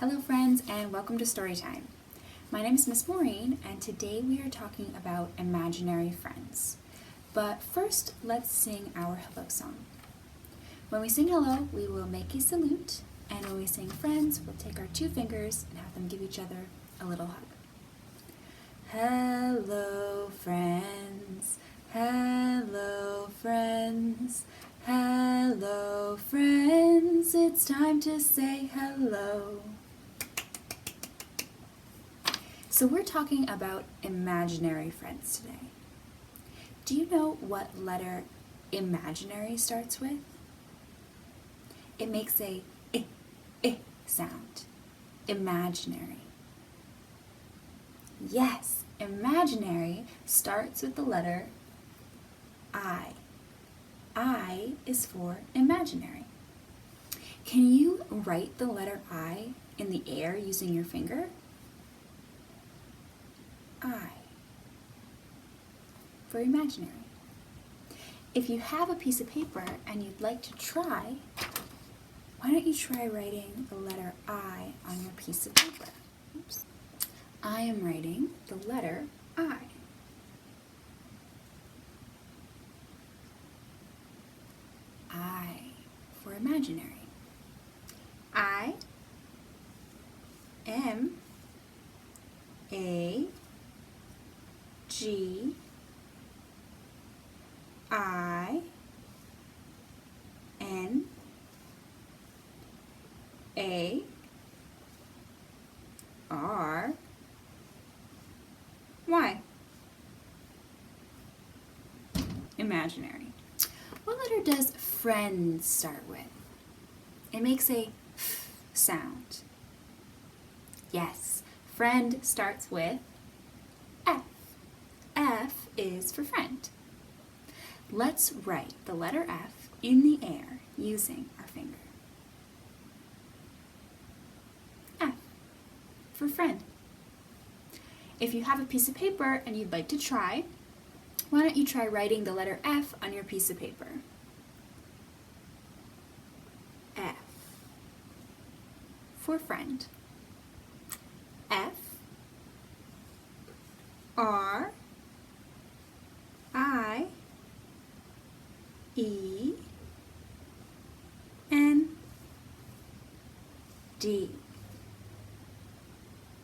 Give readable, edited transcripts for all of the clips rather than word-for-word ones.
Hello friends and welcome to Storytime. My name is Miss Maureen and today we are talking about imaginary friends. But first, let's sing our hello song. When we sing hello, we will make a salute, and when we sing friends, we'll take our two fingers and have them give each other a little hug. Hello friends, hello friends, hello friends, it's time to say hello. So we're talking about imaginary friends today. Do you know what letter imaginary starts with? It makes a I sound. Imaginary. Yes, imaginary starts with the letter I. I is for imaginary. Can you write the letter I in the air using your finger? I for imaginary. If you have a piece of paper and you'd like to try, why don't you try writing the letter I on your piece of paper? Oops. I am writing the letter I. I for imaginary. I M A G I N A R Y. Imaginary. What letter does friend start with? It makes a f sound. Yes, friend starts with F. F is for friend. Let's write the letter F in the air using our finger. F for friend. If you have a piece of paper and you'd like to try, why don't you try writing the letter F on your piece of paper? F for friend. F R I E N D.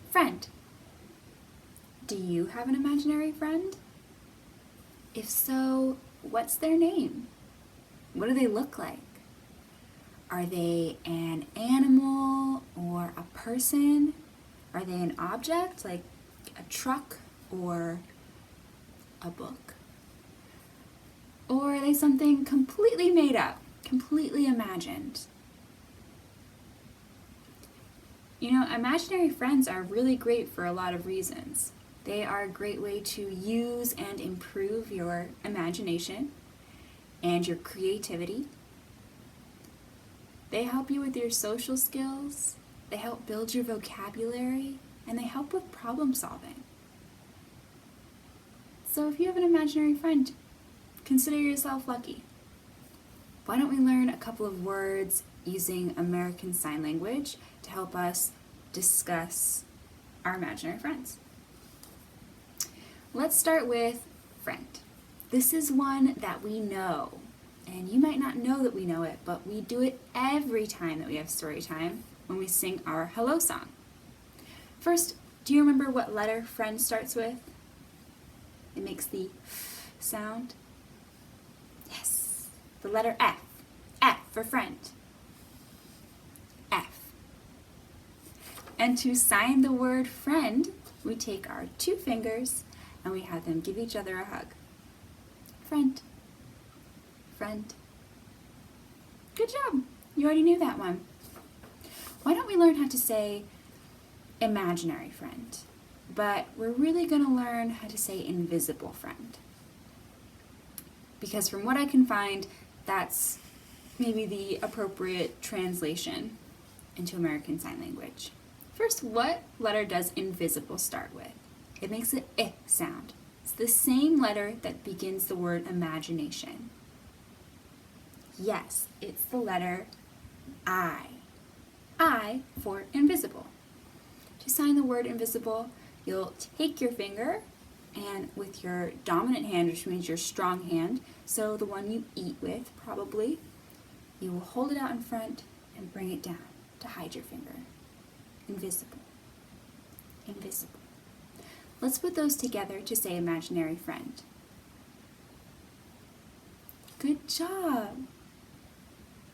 Friend. Do you have an imaginary friend? If so, what's their name? What do they look like? Are they an animal or a person? Are they an object like a truck or a book? Or are they something completely made up, completely imagined? You know, imaginary friends are really great for a lot of reasons. They are a great way to use and improve your imagination and your creativity. They help you with your social skills, they help build your vocabulary, and they help with problem solving. So if you have an imaginary friend, consider yourself lucky. Why don't we learn a couple of words using American Sign Language to help us discuss our imaginary friends? Let's start with friend. This is one that we know, and you might not know that we know it, but we do it every time that we have story time when we sing our hello song. First, do you remember what letter friend starts with? It makes the f sound. Yes, the letter F. F for friend. F. And to sign the word friend, we take our two fingers and we have them give each other a hug. Friend. Friend. Good job. You already knew that one. Why don't we learn how to say imaginary friend? But we're really going to learn how to say invisible friend. Because from what I can find, that's maybe the appropriate translation into American Sign Language. First, what letter does invisible start with? It makes an I sound. It's the same letter that begins the word imagination. Yes, it's the letter I. I for invisible. To sign the word invisible, you'll take your finger and with your dominant hand, which means your strong hand, so the one you eat with probably, you will hold it out in front and bring it down to hide your finger. Invisible. Invisible. Let's put those together to say imaginary friend. Good job!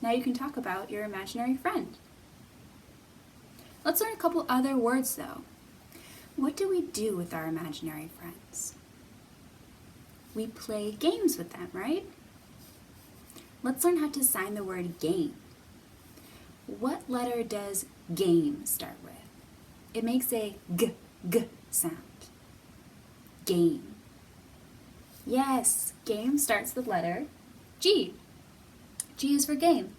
Now you can talk about your imaginary friend. Let's learn a couple other words though. What do we do with our imaginary friends? We play games with them, right? Let's learn how to sign the word game. What letter does game start with? It makes a g sound. Game. Yes, game starts with letter G. G is for game.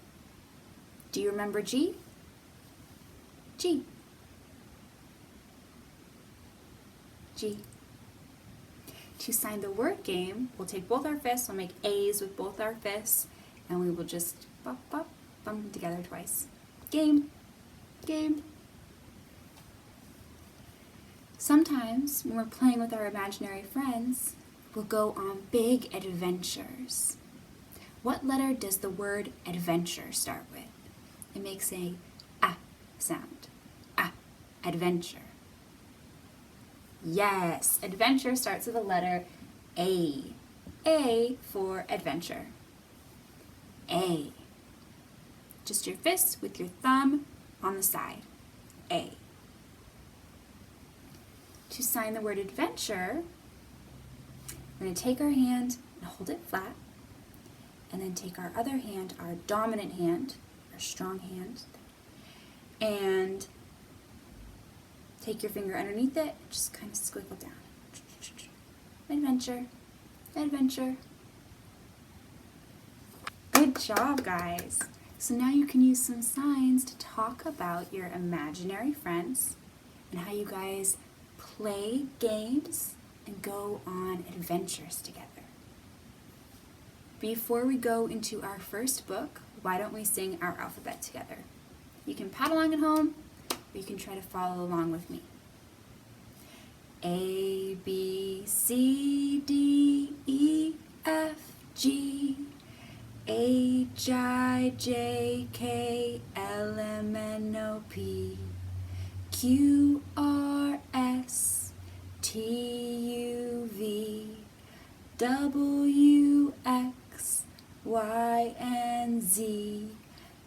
Do you remember G? G. G. To sign the word game, we'll take both our fists, we'll make A's with both our fists, and we will just bop, bop, bump them together twice. Game. Game. Sometimes, when we're playing with our imaginary friends, we'll go on big adventures. What letter does the word adventure start with? It makes a sound. Adventure. Yes, adventure starts with the letter A. A for adventure. A. Just your fist with your thumb on the side. A. To sign the word adventure, we're going to take our hand and hold it flat, and then take our other hand, our dominant hand, our strong hand, and take your finger underneath it, just kind of squiggle down. Adventure, adventure. Good job, guys. So now you can use some signs to talk about your imaginary friends and how you guys play games and go on adventures together. Before we go into our first book, why don't we sing our alphabet together? You can pad along at home, or you can try to follow along with me. A, B, C, D, E, F, G, H, I, J, K, L, M, N, O, P, Q, R, S, T, U, V, W, X, Y, and Z.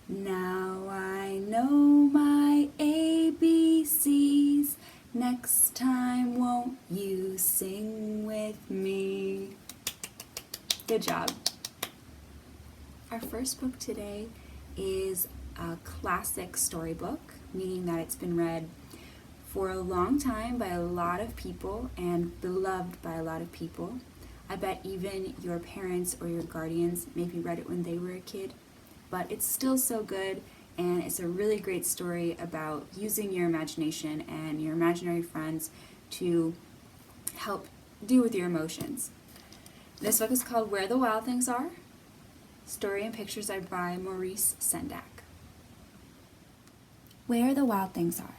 Now I know my ABCs. Next time, won't you sing with me? Good job. Our first book today is a classic storybook, meaning that it's been read for a long time by a lot of people and beloved by a lot of people. I bet even your parents or your guardians maybe read it when they were a kid, but it's still so good, and it's a really great story about using your imagination and your imaginary friends to help deal with your emotions. This book is called Where the Wild Things Are. Story and pictures are by Maurice Sendak. Where the Wild Things Are.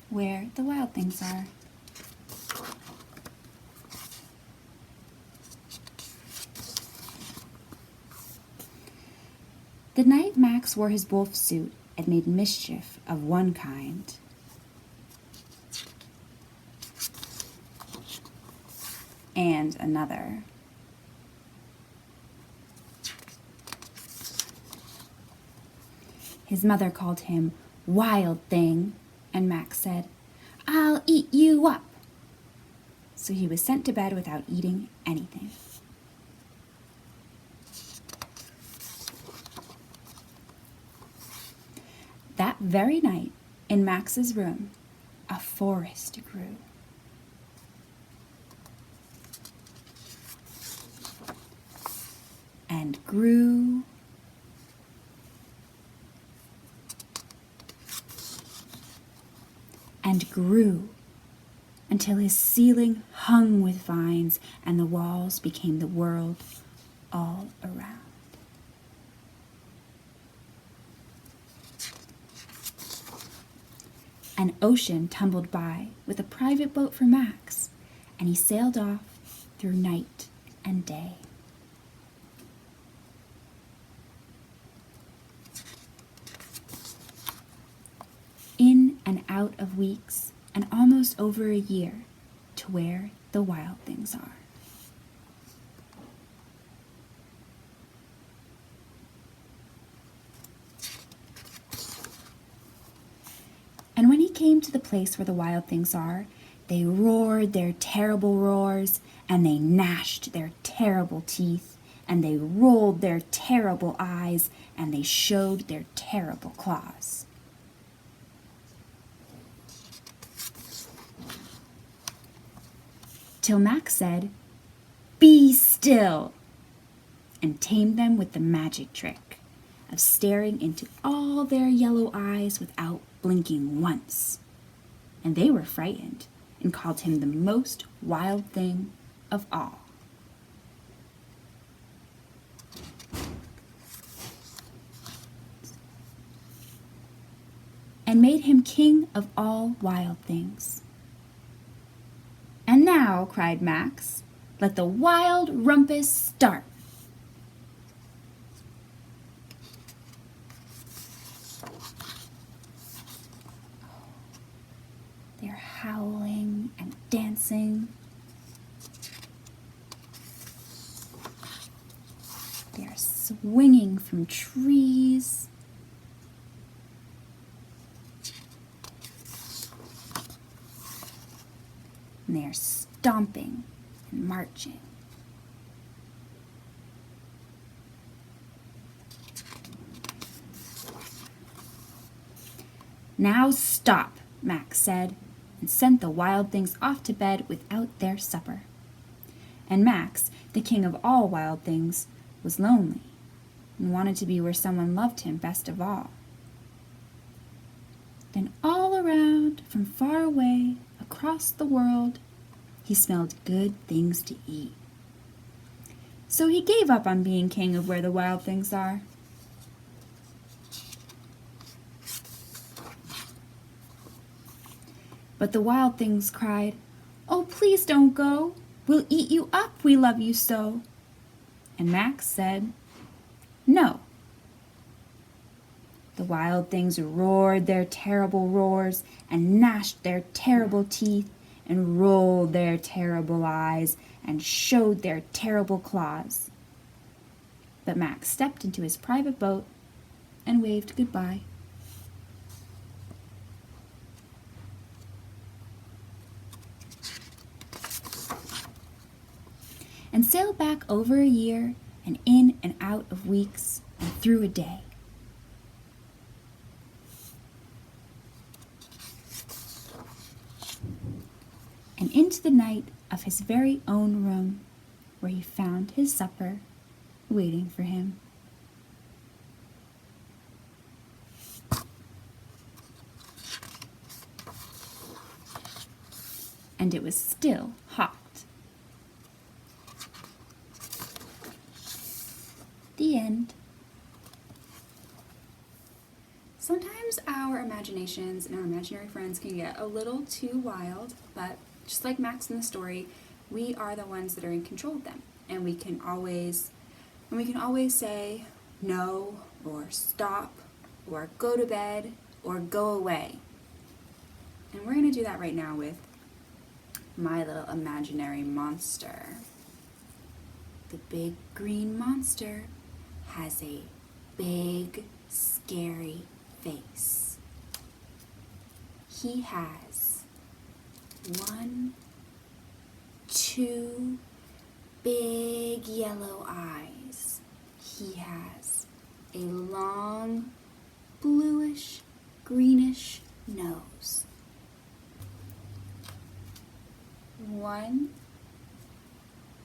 Where the wild things are. The night Max wore his wolf suit and made mischief of one kind, and another. His mother called him Wild Thing, and Max said, "I'll eat you up." So he was sent to bed without eating anything. That very night, in Max's room, a forest grew. And grew and grew until his ceiling hung with vines and the walls became the world all around. An ocean tumbled by with a private boat for Max, and he sailed off through night and day. In and out of weeks, and almost over a year, to where the wild things are. And when he came to the place where the wild things are, they roared their terrible roars, and they gnashed their terrible teeth, and they rolled their terrible eyes, and they showed their terrible claws. Till Max said, "Be still," and tamed them with the magic trick of staring into all their yellow eyes without blinking once. And they were frightened and called him the most wild thing of all. And made him king of all wild things. "And now," cried Max, "let the wild rumpus start." They're howling and dancing. They're swinging from trees. And they are stomping and marching. "Now stop," Max said, and sent the wild things off to bed without their supper. And Max, the king of all wild things, was lonely and wanted to be where someone loved him best of all. Then all around, from far away, across the world, he smelled good things to eat. So he gave up on being king of where the wild things are. But the wild things cried, "Oh, please don't go. We'll eat you up, we love you so." And Max said, "No." The wild things roared their terrible roars and gnashed their terrible teeth and rolled their terrible eyes and showed their terrible claws. But Max stepped into his private boat and waved goodbye. And sailed back over a year and in and out of weeks and through a day. And into the night of his very own room, where he found his supper waiting for him. And it was still hot. The end. Sometimes our imaginations and our imaginary friends can get a little too wild, but just like Max in the story, we are the ones that are in control of them. And we can always say no, or stop, or go to bed, or go away. And we're going to do that right now with my little imaginary monster. The big green monster has a big, scary face. He has 1, 2 big yellow eyes. He has a long, bluish, greenish nose. 1,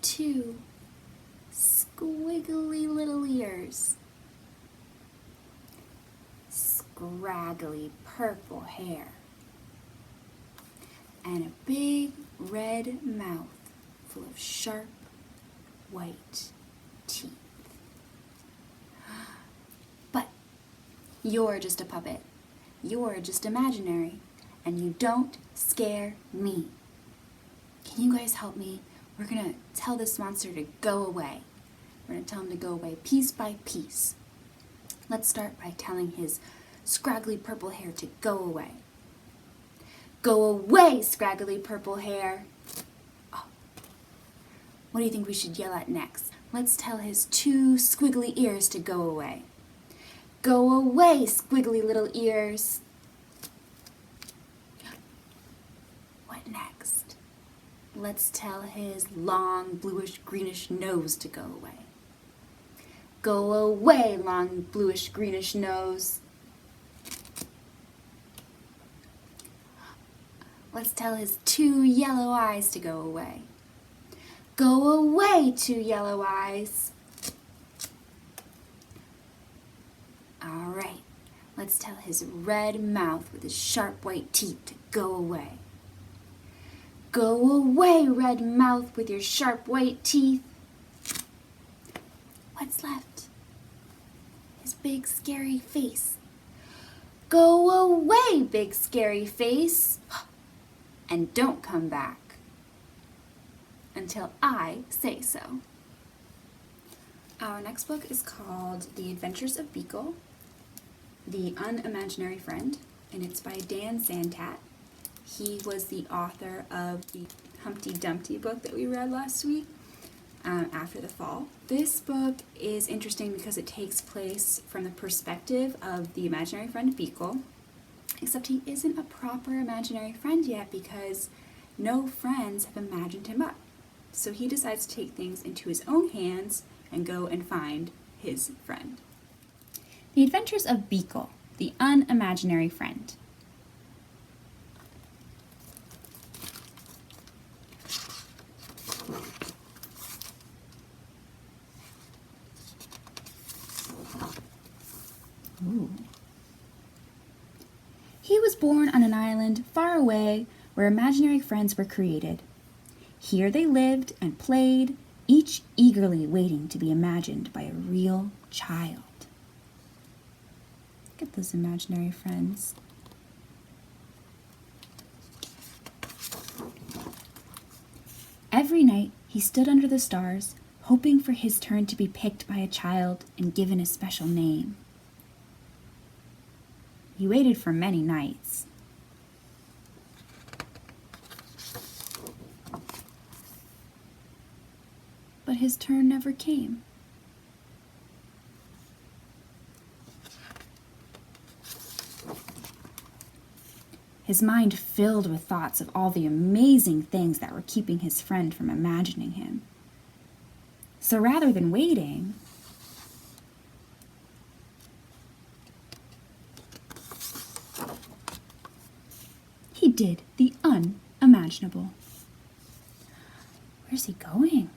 2 squiggly little ears. Scraggly purple hair. and a big red mouth full of sharp white teeth. But you're just a puppet. You're just imaginary, and you don't scare me. Can you guys help me? We're gonna tell this monster to go away. We're gonna tell him to go away piece by piece. Let's start by telling his scraggly purple hair to go away. Go away, scraggly purple hair. Oh. What do you think we should yell at next? Let's tell his 2 squiggly ears to go away. Go away, squiggly little ears. What next? Let's tell his long bluish greenish nose to go away. Go away, long bluish greenish nose. Let's tell his 2 yellow eyes to go away. Go away, 2 yellow eyes. All right, let's tell his red mouth with his sharp white teeth to go away. Go away, red mouth with your sharp white teeth. What's left? His big scary face. Go away, big scary face. And don't come back until I say so. Our next book is called The Adventures of Beekle, the Unimaginary Friend, and it's by Dan Santat. He was the author of the Humpty Dumpty book that we read last week, After the Fall. This book is interesting because it takes place from the perspective of the imaginary friend Beekle, except he isn't a proper imaginary friend yet because no friends have imagined him up. So he decides to take things into his own hands and go and find his friend. The Adventures of Beekle, the Unimaginary Friend. Ooh. He was born on an island far away where imaginary friends were created. Here they lived and played, each eagerly waiting to be imagined by a real child. Look at those imaginary friends. Every night he stood under the stars, hoping for his turn to be picked by a child and given a special name. He waited for many nights. But his turn never came. His mind filled with thoughts of all the amazing things that were keeping his friend from imagining him. So rather than waiting, he did the unimaginable. Where's he going?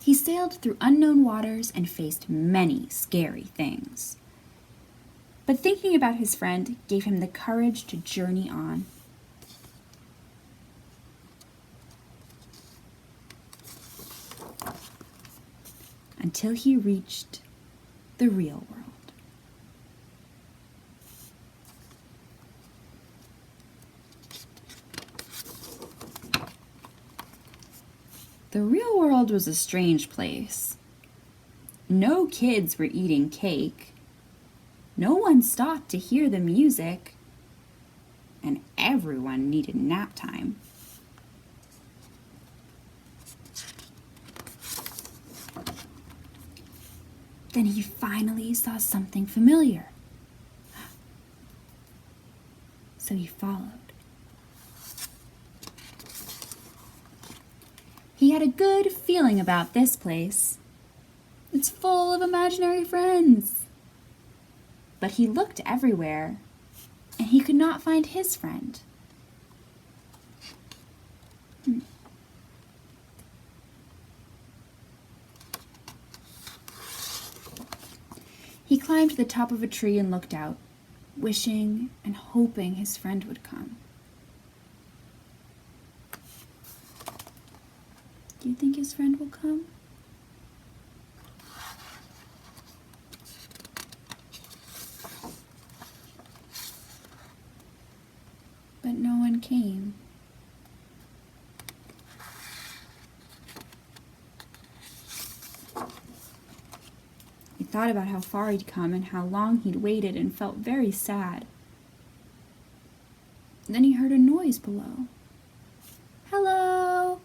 He sailed through unknown waters and faced many scary things. But thinking about his friend gave him the courage to journey on. Until he reached the real world. The real world was a strange place. No kids were eating cake. No one stopped to hear the music. And everyone needed nap time. Then he finally saw something familiar. So he followed. He had a good feeling about this place. It's full of imaginary friends. But he looked everywhere, and he could not find his friend. He climbed to the top of a tree and looked out, wishing and hoping his friend would come. Do you think his friend will come? But no one came. He thought about how far he'd come and how long he'd waited and felt very sad. Then he heard a noise below. Hello!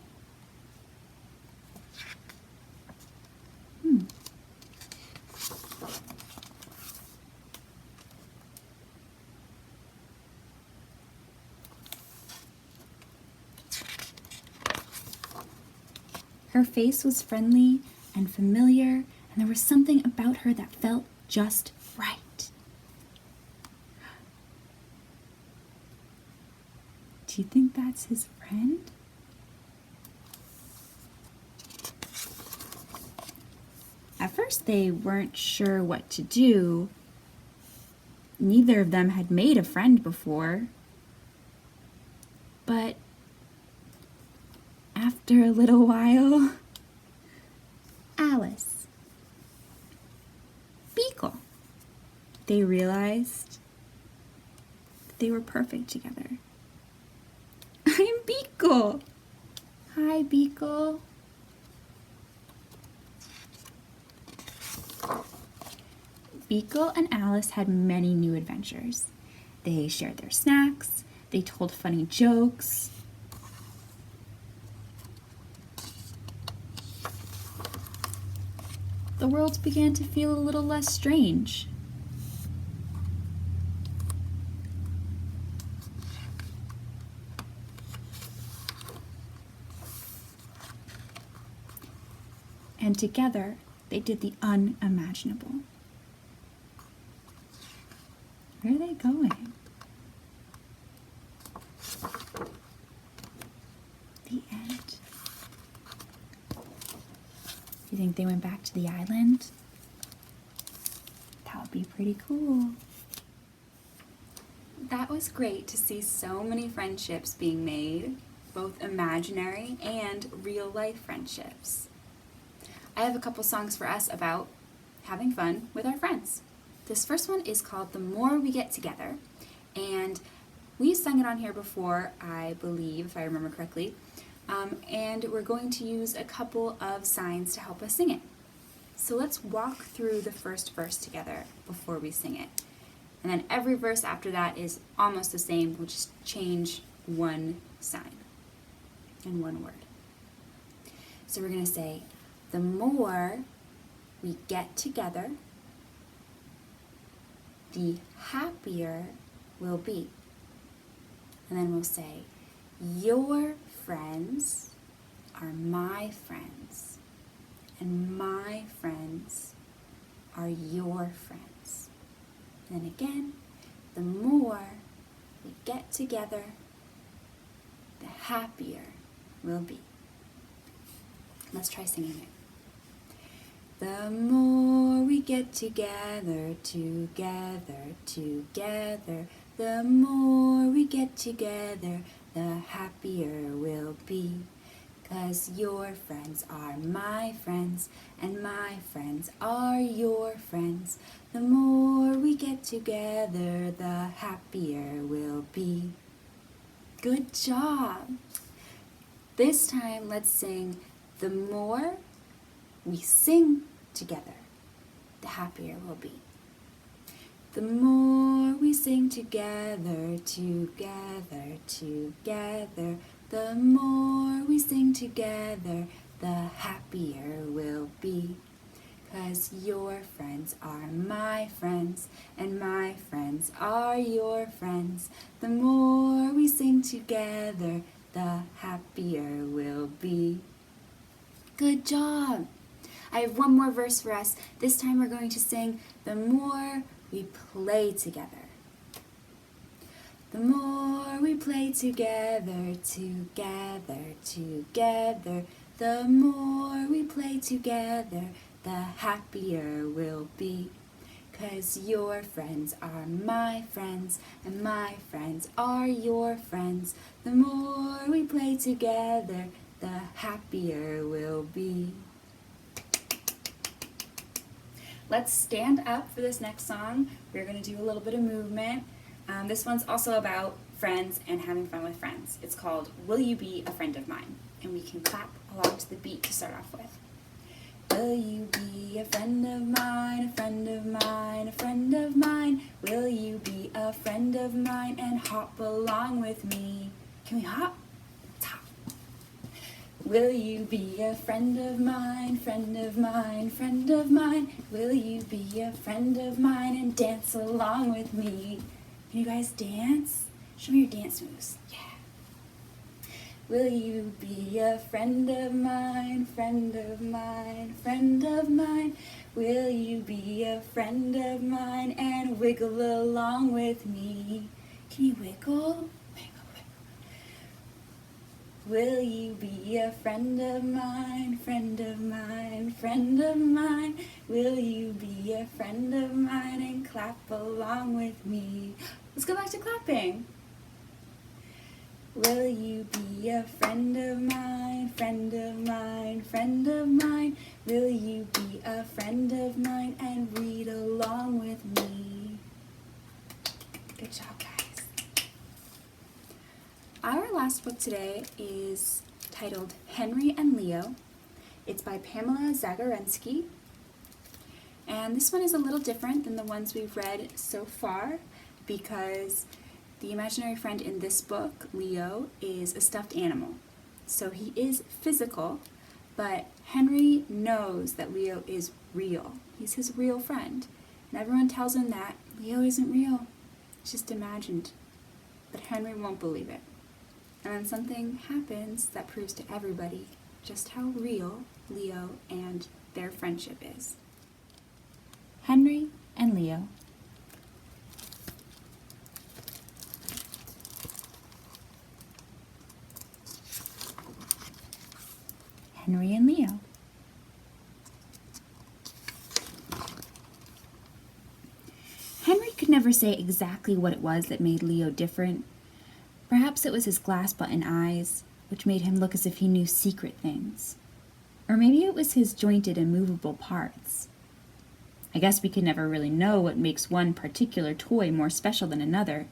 Her face was friendly and familiar, and there was something about her that felt just right. Do you think that's his friend? At first they weren't sure what to do. Neither of them had made a friend before. But after a little while, Alice, Beekle, they realized that they were perfect together. I'm Beekle. Hi, Beekle. Beekle and Alice had many new adventures. They shared their snacks, they told funny jokes. The world began to feel a little less strange. And together, they did the unimaginable. Where are they going? The end. You think they went back to the island? That would be pretty cool. That was great to see so many friendships being made, both imaginary and real-life friendships. I have a couple songs for us about having fun with our friends. This first one is called The More We Get Together, and we sung it on here before, I believe, if I remember correctly, and we're going to use a couple of signs to help us sing it. So let's walk through the first verse together before we sing it. And then every verse after that is almost the same, we'll just change one sign and one word. So we're going to say, the more we get together, the happier we'll be. And then we'll say, your friends are my friends, and my friends are your friends. And then again, the more we get together, the happier we'll be. Let's try singing it. The more we get together, together, together, the more we get together, the happier we'll be. 'Cause your friends are my friends, and my friends are your friends. The more we get together, the happier we'll be. Good job! This time, let's sing, the more we sing together, the happier we'll be. The more we sing together, together, together, the more we sing together, the happier we'll be. 'Cause your friends are my friends, and my friends are your friends. The more we sing together, the happier we'll be. Good job! I have one more verse for us. This time we're going to sing, the more we play together. The more we play together, together, together, the more we play together, the happier we'll be. 'Cause your friends are my friends, and my friends are your friends. The more we play together, the happier we'll be. Let's stand up for this next song. We're going to do a little bit of movement. This one's also about friends and having fun with friends. It's called Will You Be a Friend of Mine? And we can clap along to the beat to start off with. Will you be a friend of mine, a friend of mine, a friend of mine? Will you be a friend of mine and hop along with me? Can we hop? Let's hop. Will you be a friend of mine, friend of mine, friend of mine? Will you be a friend of mine and dance along with me? Can you guys dance? Show me your dance moves. Yeah. Will you be a friend of mine, friend of mine, friend of mine? Will you be a friend of mine and wiggle along with me? Can you wiggle? Wiggle, wiggle. Will you be a friend of mine, friend of mine, friend of mine? Will you be a friend of mine and clap along with me? Let's go back to clapping. Will you be a friend of mine, friend of mine, friend of mine? Will you be a friend of mine and read along with me? Good job, guys. Our last book today is titled Henry and Leo. It's by Pamela Zagarenski. And this one is a little different than the ones we've read so far because the imaginary friend in this book, Leo, is a stuffed animal. So he is physical, but Henry knows that Leo is real. He's his real friend. And everyone tells him that Leo isn't real. It's just imagined. But Henry won't believe it. And then something happens that proves to everybody just how real Leo and their friendship is. Henry and Leo. Henry and Leo. Henry could never say exactly what it was that made Leo different. Perhaps it was his glass button eyes, which made him look as if he knew secret things. Or maybe it was his jointed and movable parts. I guess we could never really know what makes one particular toy more special than another,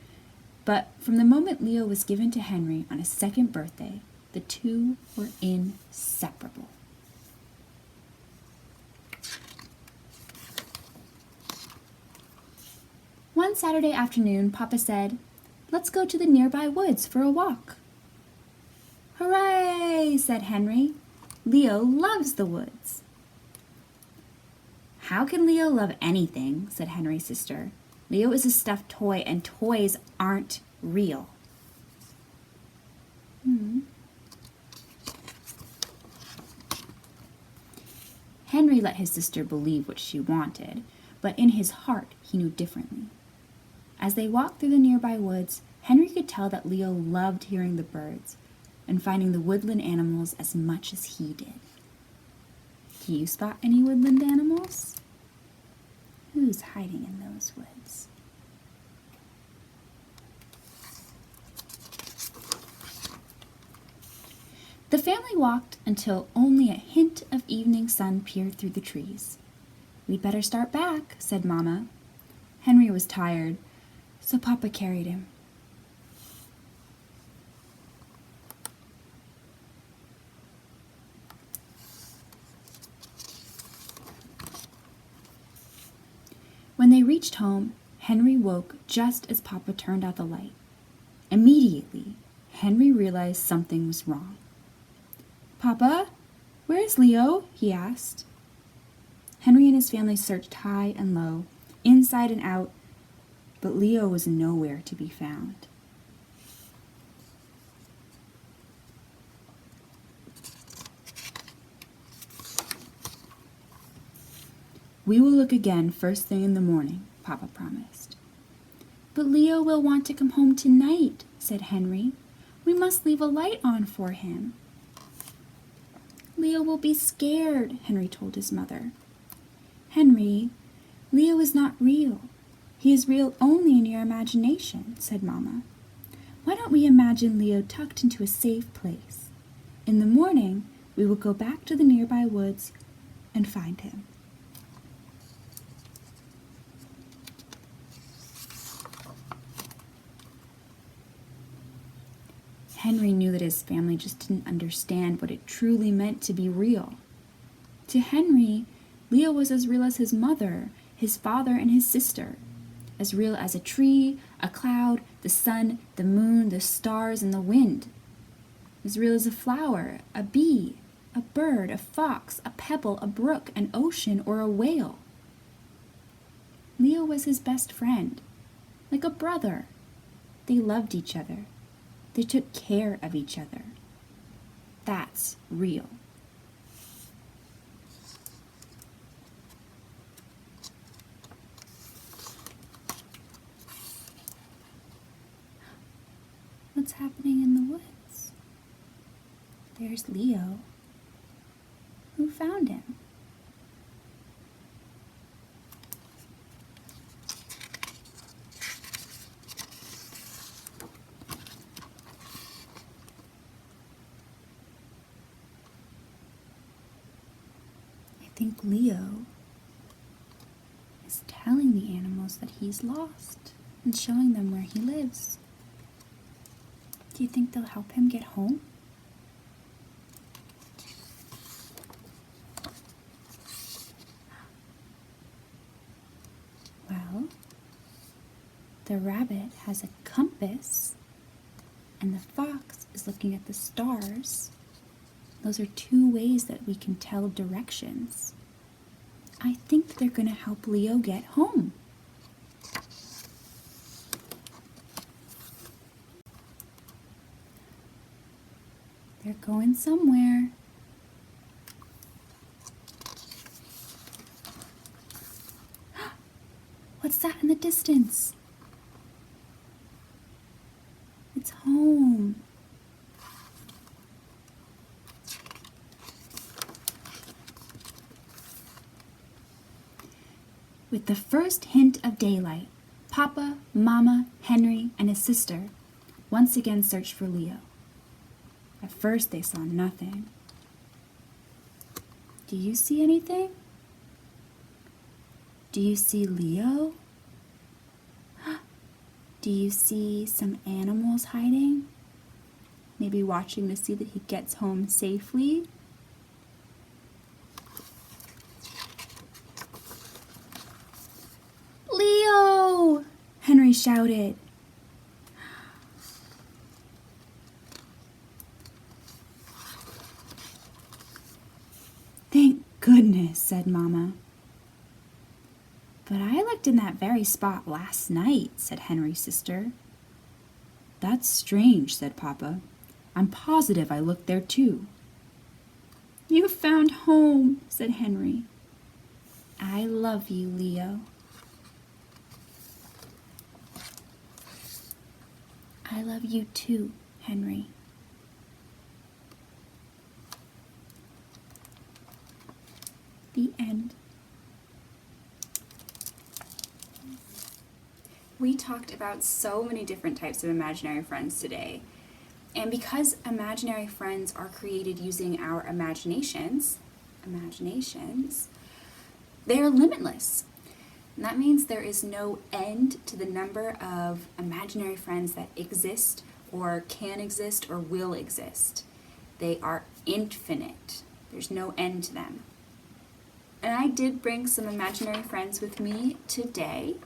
but from the moment Leo was given to Henry on his second birthday, the two were inseparable. One Saturday afternoon, Papa said, "Let's go to the nearby woods for a walk." "Hooray!" said Henry. "Leo loves the woods." "How can Leo love anything?" said Henry's sister. "Leo is a stuffed toy, and toys aren't real." Henry let his sister believe what she wanted, but in his heart he knew differently. As they walked through the nearby woods, Henry could tell that Leo loved hearing the birds and finding the woodland animals as much as he did. Do you spot any woodland animals? Who's hiding in those woods? The family walked until only a hint of evening sun peered through the trees. "We'd better start back," said Mama. Henry was tired, so Papa carried him. When they reached home, Henry woke just as Papa turned out the light. Immediately, Henry realized something was wrong. "Papa, where's Leo?" he asked. Henry and his family searched high and low, inside and out, but Leo was nowhere to be found. "We will look again first thing in the morning," Papa promised. "But Leo will want to come home tonight," said Henry. "We must leave a light on for him." "Leo will be scared," Henry told his mother. "Henry, Leo is not real. He is real only in your imagination, said Mama. Why don't we imagine Leo tucked into a safe place? In the morning, we will go back to the nearby woods and find him. Henry knew that his family just didn't understand what it truly meant to be real. To Henry, Leo was as real as his mother, his father, and his sister. As real as a tree, a cloud, the sun, the moon, the stars, and the wind. As real as a flower, a bee, a bird, a fox, a pebble, a brook, an ocean, or a whale. Leo was his best friend, like a brother. They loved each other. They took care of each other. That's real. What's happening in the woods? There's Leo. Who found him? I think Leo is telling the animals that he's lost and showing them where he lives. Do you think they'll help him get home? Well, the rabbit has a compass, and the fox is looking at the stars. Those are two ways that we can tell directions. I think they're going to help Leo get home. They're going somewhere. What's that in the distance? It's home. With the first hint of daylight, Papa, Mama, Henry, and his sister once again searched for Leo. At first they saw nothing. Do you see anything? Do you see Leo? Do you see some animals hiding? Maybe watching to see that he gets home safely? Leo! Henry shouted. Thank goodness, said Mama. But I looked in that very spot last night, said Henry's sister. That's strange, said Papa. I'm positive I looked there too. You found home, said Henry. I love you, Leo. I love you too, Henry. The end. We talked about so many different types of imaginary friends today. And because imaginary friends are created using our imaginations, they are limitless. And that means there is no end to the number of imaginary friends that exist or can exist or will exist. They are infinite. There's no end to them. And I did bring some imaginary friends with me today.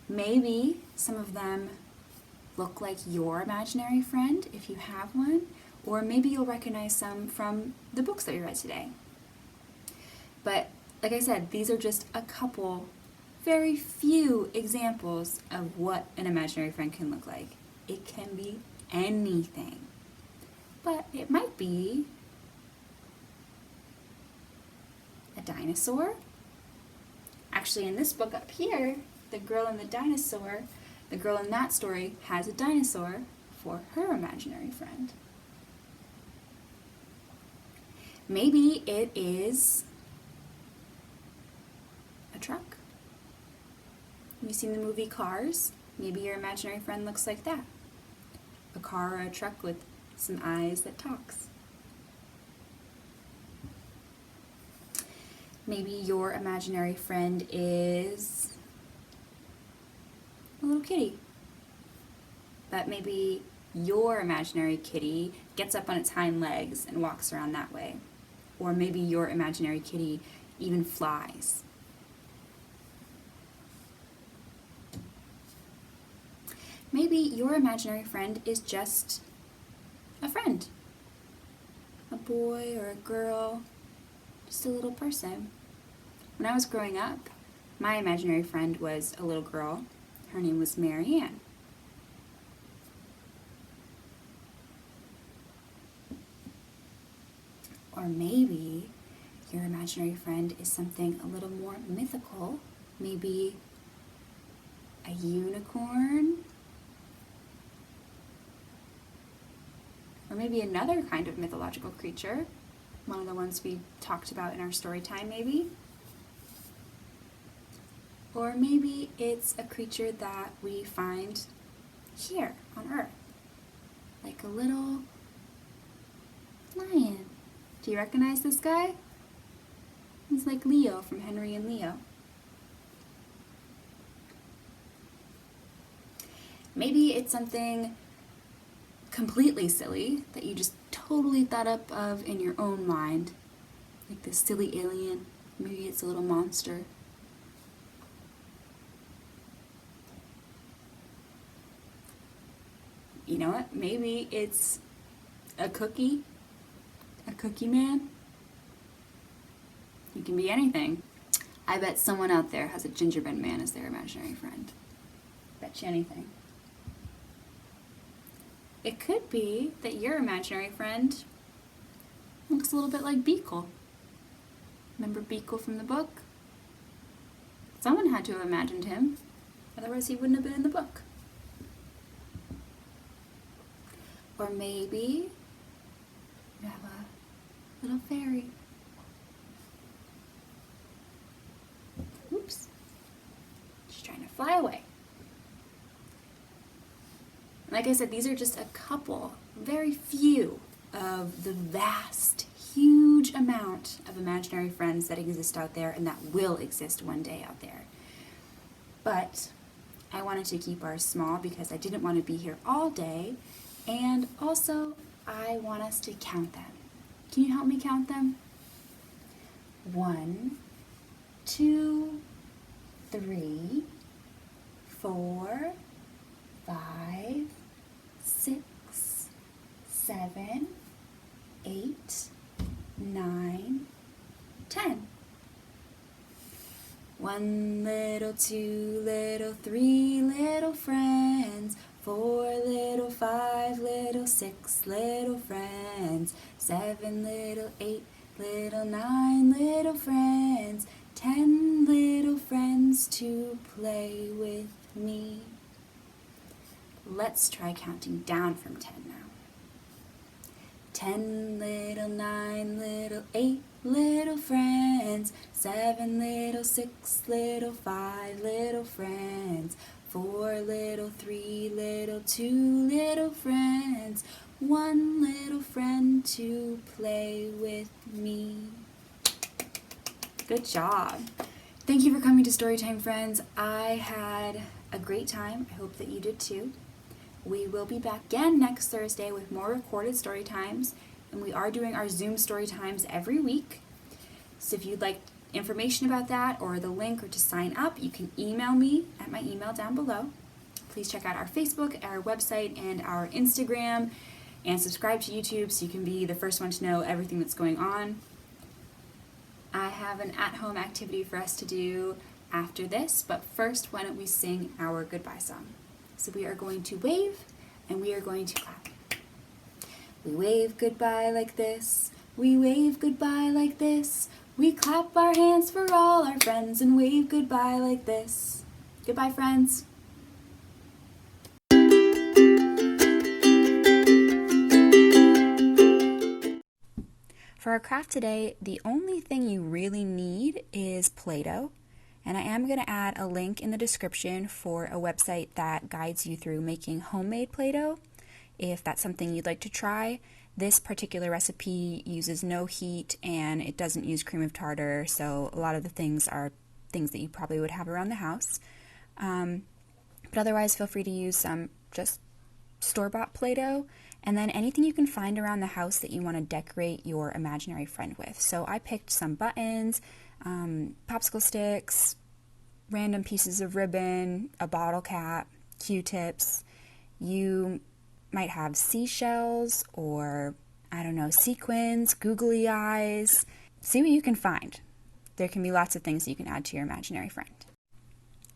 Maybe some of them look like your imaginary friend if you have one, or maybe you'll recognize some from the books that we read today. But like I said, these are just a couple, very few examples of what an imaginary friend can look like. It can be anything, but it might be a dinosaur. Actually, in this book up here, The Girl and the Dinosaur, the girl in that story has a dinosaur for her imaginary friend. Maybe it is truck. Have you seen the movie Cars? Maybe your imaginary friend looks like that. A car or a truck with some eyes that talks. Maybe your imaginary friend is a little kitty. But maybe your imaginary kitty gets up on its hind legs and walks around that way. Or maybe your imaginary kitty even flies. Maybe your imaginary friend is just a friend. A boy or a girl, just a little person. When I was growing up, my imaginary friend was a little girl. Her name was Marianne. Or maybe your imaginary friend is something a little more mythical. Maybe a unicorn. Or maybe another kind of mythological creature. One of the ones we talked about in our story time, maybe. Or maybe it's a creature that we find here on Earth. Like a little lion. Do you recognize this guy? He's like Leo from Henry and Leo. Maybe it's something completely silly that you just totally thought up of in your own mind. Like this silly alien. Maybe it's a little monster. You know what? Maybe it's a cookie. A cookie man. You can be anything. I bet someone out there has a gingerbread man as their imaginary friend. Bet you anything. It could be that your imaginary friend looks a little bit like Beekle. Remember Beekle from the book? Someone had to have imagined him, otherwise he wouldn't have been in the book. Or maybe you have a little fairy. Oops. She's trying to fly away. Like I said, these are just a couple, very few, of the vast, huge amount of imaginary friends that exist out there and that will exist one day out there. But I wanted to keep ours small because I didn't want to be here all day, and also I want us to count them. Can you help me count them? 1, 2, 3, 4, 5, 6, 7, 8, 9, 10. 1 little, 2 little, 3 little friends, 4 little, 5 little, 6 little friends, 7 little, 8 little, 9 little friends, 10 little friends to play with me. Let's try counting down from 10 now. 10 little, 9 little, 8 little friends, 7 little, 6 little, 5 little friends, 4 little, 3 little, 2 little friends, 1 little friend to play with me. Good job. Thank you for coming to Storytime, friends. I had a great time. I hope that you did too. We will be back again next Thursday with more recorded story times, and we are doing our Zoom story times every week. So if you'd like information about that or the link or to sign up, you can email me at my email down below. Please check out our Facebook, our website, and our Instagram, and subscribe to YouTube so you can be the first one to know everything that's going on. I have an at-home activity for us to do after this, but first, why don't we sing our goodbye song? So we are going to wave, and we are going to clap. We wave goodbye like this. We wave goodbye like this. We clap our hands for all our friends and wave goodbye like this. Goodbye, friends. For our craft today, the only thing you really need is Play-Doh And I am going to add a link in the description for a website that guides you through making homemade Play-Doh, if that's something you'd like to try. This particular recipe uses no heat and it doesn't use cream of tartar, so a lot of the things are things that you probably would have around the house. But otherwise, feel free to use some just store-bought Play-Doh, and then anything you can find around the house that you want to decorate your imaginary friend with. So I picked some buttons, popsicle sticks, random pieces of ribbon, a bottle cap, Q-tips. You might have seashells or, I don't know, sequins, googly eyes. See what you can find. There can be lots of things that you can add to your imaginary friend.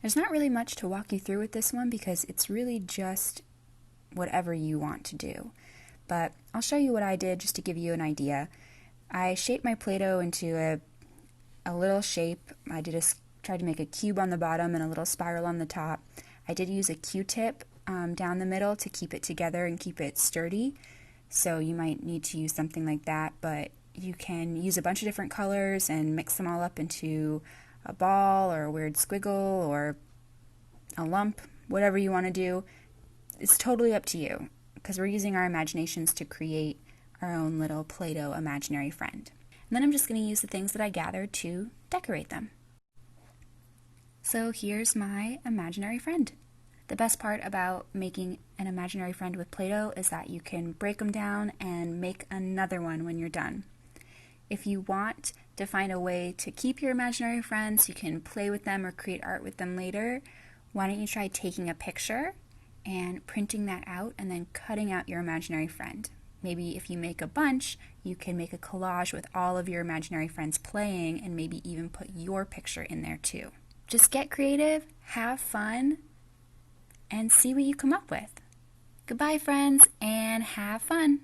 There's not really much to walk you through with this one because it's really just whatever you want to do. But I'll show you what I did just to give you an idea. I shaped my Play-Doh into a little shape. I tried to make a cube on the bottom and a little spiral on the top. I did use a Q-tip down the middle to keep it together and keep it sturdy. So you might need to use something like that, but you can use a bunch of different colors and mix them all up into a ball or a weird squiggle or a lump, whatever you want to do. It's totally up to you because we're using our imaginations to create our own little Play-Doh imaginary friend. And then I'm just going to use the things that I gathered to decorate them. So here's my imaginary friend. The best part about making an imaginary friend with Play-Doh is that you can break them down and make another one when you're done. If you want to find a way to keep your imaginary friends, you can play with them or create art with them later, why don't you try taking a picture and printing that out and then cutting out your imaginary friend. Maybe if you make a bunch, you can make a collage with all of your imaginary friends playing and maybe even put your picture in there too. Just get creative, have fun, and see what you come up with. Goodbye, friends, and have fun.